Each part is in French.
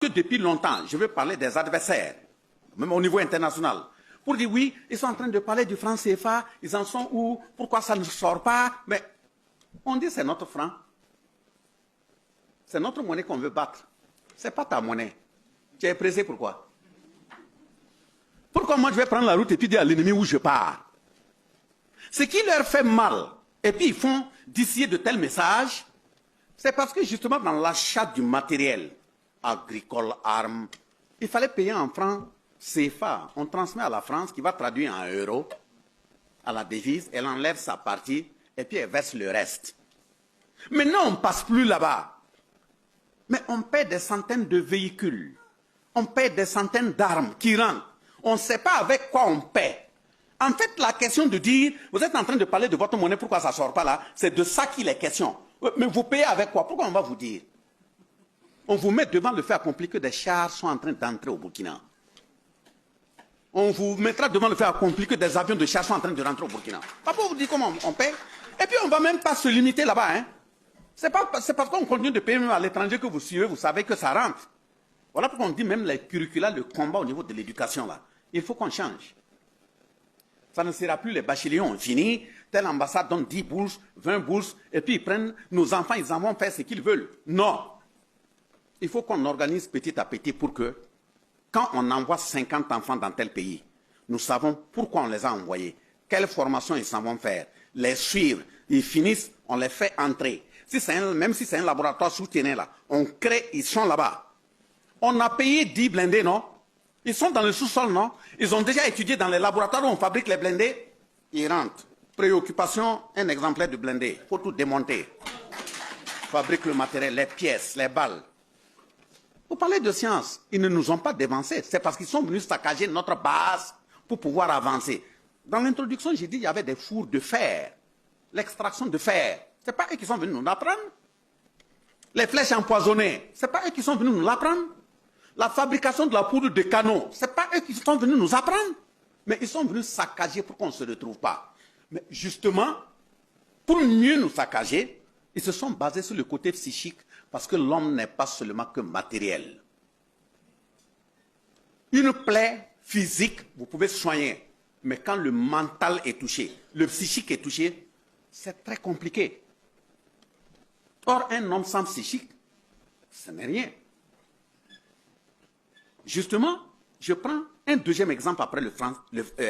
que depuis longtemps, je veux parler des adversaires, même au niveau international, pour dire oui, ils sont en train de parler du franc CFA, ils en sont où, pourquoi ça ne sort pas, mais on dit c'est notre franc. C'est notre monnaie qu'on veut battre. Ce n'est pas ta monnaie. Tu es pressé pourquoi? Pourquoi moi je vais prendre la route et puis dire à l'ennemi où je pars? Ce qui leur fait mal, et puis ils font d'ici de tels messages, c'est parce que justement dans l'achat du matériel agricole, armes, il fallait payer en francs CFA. On transmet à la France qui va traduire en euros à la devise, elle enlève sa partie et puis elle verse le reste. Maintenant on ne passe plus là-bas. Mais on paie des centaines de véhicules, on paie des centaines d'armes qui rentrent. On ne sait pas avec quoi on paie. En fait, la question de dire, vous êtes en train de parler de votre monnaie, pourquoi ça ne sort pas là, c'est de ça qu'il est question. Mais vous payez avec quoi? Pourquoi on va vous dire? On vous met devant le fait accompli que des chars sont en train d'entrer au Burkina. On vous mettra devant le fait accompli que des avions de chasse sont en train de rentrer au Burkina. Pas pour vous dire comment on paie. Et puis on ne va même pas se limiter là-bas. Hein. C'est parce qu'on continue de payer même à l'étranger que vous suivez, vous savez que ça rentre. Voilà pourquoi on dit même les curricula, le combat au niveau de l'éducation là. Il faut qu'on change. Ça ne sera plus les bacheliers ont fini, telle ambassade donne 10 bourses, 20 bourses, et puis ils prennent nos enfants, ils en vont faire ce qu'ils veulent. Non. Il faut qu'on organise petit à petit pour que, quand on envoie 50 enfants dans tel pays, nous savons pourquoi on les a envoyés, quelle formation ils s'en vont faire, les suivre, ils finissent, on les fait entrer. Même si c'est un laboratoire soutenu là, on crée, ils sont là-bas. On a payé 10 blindés, non? Ils sont dans le sous-sol, non? Ils ont déjà étudié dans les laboratoires où on fabrique les blindés. Ils rentrent. Préoccupation, un exemplaire de blindé. Il faut tout démonter. Fabrique le matériel, les pièces, les balles. Vous parlez de science. Ils ne nous ont pas dévancés. C'est parce qu'ils sont venus saccager notre base pour pouvoir avancer. Dans l'introduction, j'ai dit qu'il y avait des fours de fer. L'extraction de fer. Ce n'est pas eux qui sont venus nous l'apprendre. Les flèches empoisonnées. Ce n'est pas eux qui sont venus nous l'apprendre. La fabrication de la poudre de canon, ce n'est pas eux qui sont venus nous apprendre. Mais ils sont venus saccager pour qu'on ne se retrouve pas. Mais justement, pour mieux nous saccager, ils se sont basés sur le côté psychique parce que l'homme n'est pas seulement que matériel. Une plaie physique, vous pouvez soigner. Mais quand le mental est touché, le psychique est touché, c'est très compliqué. Or, un homme sans psychique, ce n'est rien. Justement, je prends un deuxième exemple après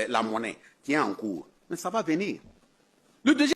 la monnaie qui est en cours. Mais ça va venir. Le deuxième